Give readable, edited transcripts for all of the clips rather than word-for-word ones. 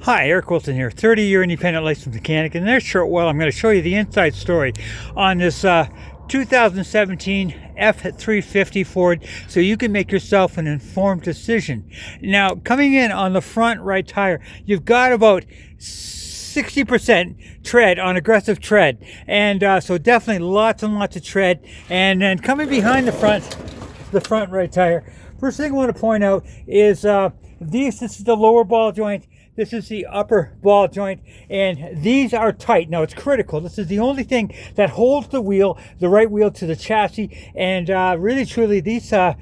Hi, Eric Wilson here, 30-year independent licensed mechanic. In this short while, I'm going to show you the inside story on this 2017 f350 Ford so you can make yourself an informed decision. Now, coming in on the front right tire, you've got about 60% tread on aggressive tread, and so definitely lots and lots of tread. And then coming behind the front right tire, first thing I want to point out is this is the lower ball joint. This is the upper ball joint, and these are tight. Now, it's critical. This is the only thing that holds the wheel, the right wheel, to the chassis. And really, truly, these are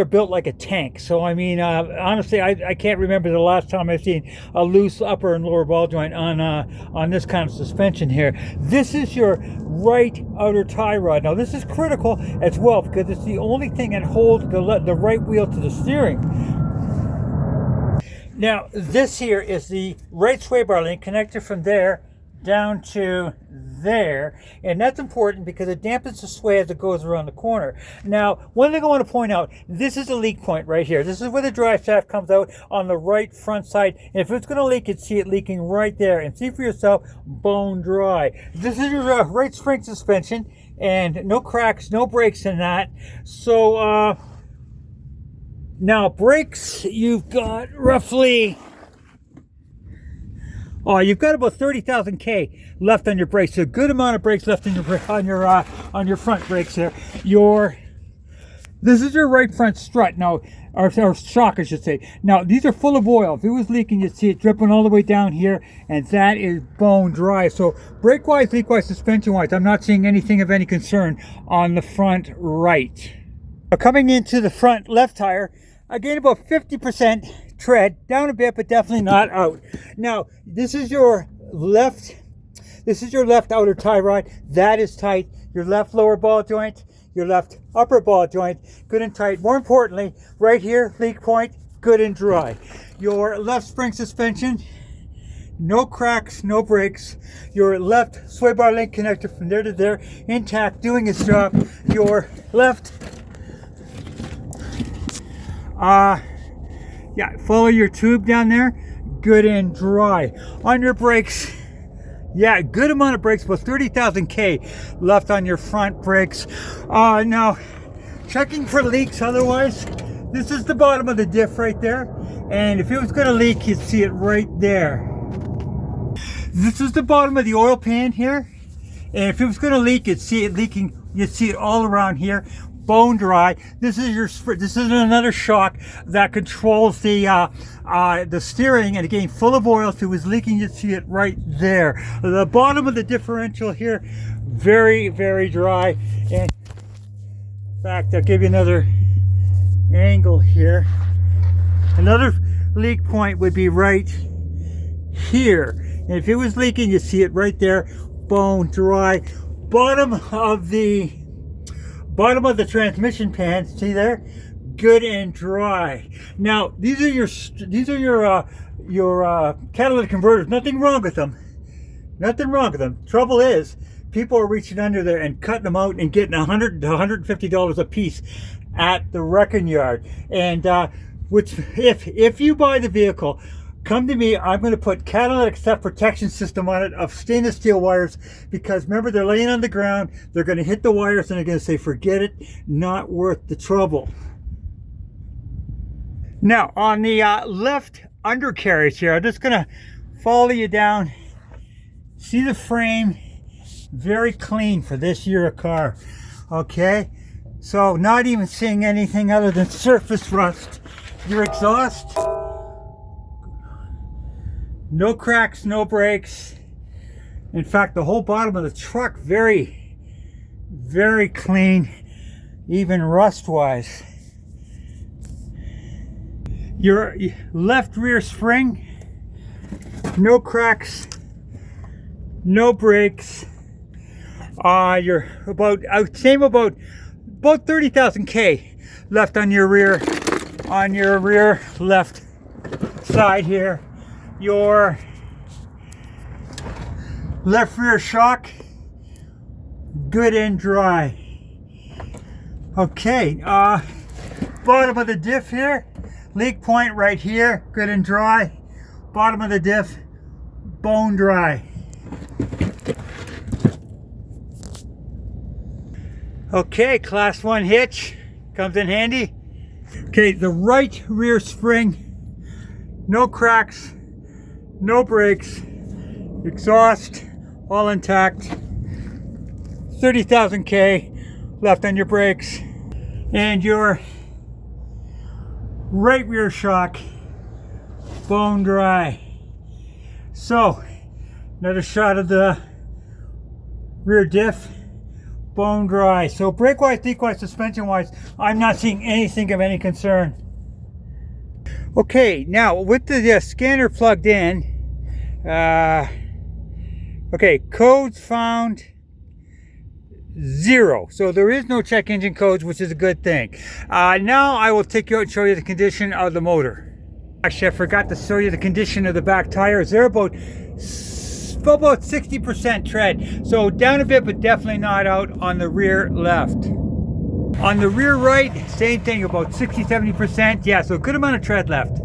built like a tank. So, I mean, honestly, I can't remember the last time I've seen a loose upper and lower ball joint on this kind of suspension here. This is your right outer tie rod. Now, this is critical as well because it's the only thing that holds the right wheel to the steering. Now, this here is the right sway bar link connector from there down to there, and that's important because it dampens the sway as it goes around the corner. Now, one thing I want to point out, this is a leak point right here. This is where the drive shaft comes out on the right front side, and if it's going to leak, you'd see it leaking right there, and see for yourself, bone dry. This is your right spring suspension, and no cracks, no breaks in that. So, now, brakes, you've got roughly, you've got about 30,000 K left on your brakes. So a good amount of brakes left on your front brakes there. This is your right front strut now, or shock, I should say. Now, these are full of oil. If it was leaking, you'd see it dripping all the way down here, and that is bone dry. So brake-wise, leak-wise, suspension-wise, I'm not seeing anything of any concern on the front right. Now, coming into the front left tire, again, about 50% tread, down a bit, but definitely not out. Now, this is your left outer tie rod. That is tight. Your left lower ball joint, your left upper ball joint, good and tight. More importantly, right here, leak point, good and dry. Your left spring suspension, no cracks, no breaks. Your left sway bar link connector from there to there, intact, doing its job. Your left follow your tube down there, good and dry. On your brakes, good amount of brakes, about 30,000 K left on your front brakes. Now, checking for leaks otherwise, this is the bottom of the diff right there, and if it was going to leak, you'd see it right there. This is the bottom of the oil pan here, and if it was going to leak, you'd see it leaking, you'd see it all around here. Bone dry. This is another shock that controls the steering, and again, full of oil. If it was leaking, you'd see it right there. The bottom of the differential here, very, very dry. And in fact, I'll give you another angle here. Another leak point would be right here, and if it was leaking, you see it right there. Bone dry. Bottom of the transmission pan, see there, good and dry. Now, these are your catalytic converters. Nothing wrong with them. Nothing wrong with them. Trouble is, people are reaching under there and cutting them out and getting $100 to $150 a piece at the wrecking yard. And which, if you buy the vehicle, come to me. I'm going to put catalytic theft protection system on it of stainless steel wires, because remember, they're laying on the ground. They're going to hit the wires and they're going to say, forget it, not worth the trouble. Now, on the left undercarriage here, I'm just going to follow you down. See the frame, very clean for this year of car. Okay, so not even seeing anything other than surface rust. Your exhaust, no cracks, no breaks. In fact, the whole bottom of the truck, very, very clean, even rust-wise. Your left rear spring, no cracks, no breaks. You're about 30,000 K left on your rear left side here. Your left rear shock, good and dry. Okay, bottom of the diff here, leak point right here, good and dry. bottom of the diff, bone dry. Okay, class 1 hitch comes in handy. Okay, the right rear spring, no cracks, no breaks, exhaust all intact, 30,000 K left on your brakes, and your right rear shock, bone dry. So, another shot of the rear diff, bone dry. So brake-wise, leak-wise, suspension-wise, I'm not seeing anything of any concern. Okay, now with the scanner plugged in, okay, codes found 0. So there is no check engine codes, which is a good thing. Now I will take you out and show you the condition of the motor. Actually, I forgot to show you the condition of the back tires. They're about 60% tread. So down a bit, but definitely not out on the rear left. On the rear right, same thing, about 60-70%. Yeah, so a good amount of tread left.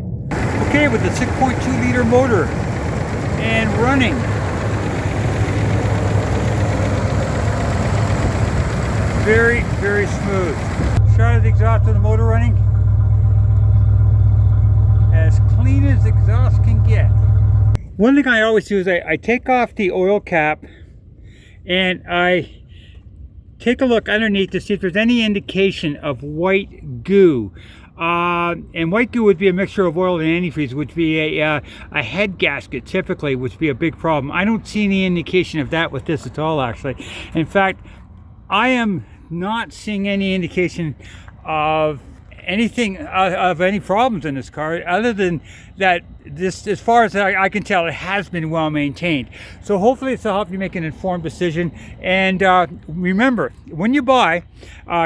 Okay, with the 6.2 liter motor and running. Very, very smooth. Shot of the exhaust of the motor running. As clean as exhaust can get. One thing I always do is I take off the oil cap and I take a look underneath to see if there's any indication of white goo. And white goo would be a mixture of oil and antifreeze, which would be a head gasket typically, which would be a big problem. I don't see any indication of that with this at all, actually. In fact, I am not seeing any indication of anything of any problems in this car, other than that this, as far as I can tell, it has been well maintained. So hopefully this will help you make an informed decision. And remember, when you buy,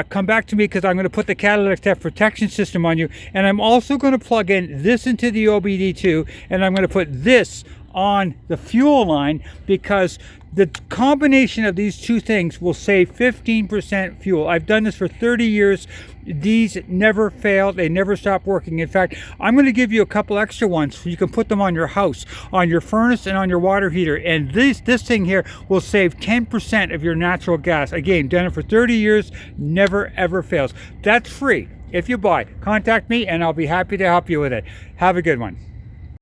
come back to me, because I'm going to put the catalytic theft protection system on you, and I'm also going to plug in this into the OBD2, and I'm going to put this on the fuel line, because the combination of these two things will save 15% fuel. I've done this for 30 years. These never fail. They never stop working. In fact, I'm going to give you a couple extra ones so you can put them on your house, on your furnace, and on your water heater. And this thing here will save 10% of your natural gas. Again, done it for 30 years, never ever fails. That's free. If you buy, contact me and I'll be happy to help you with it. Have a good one.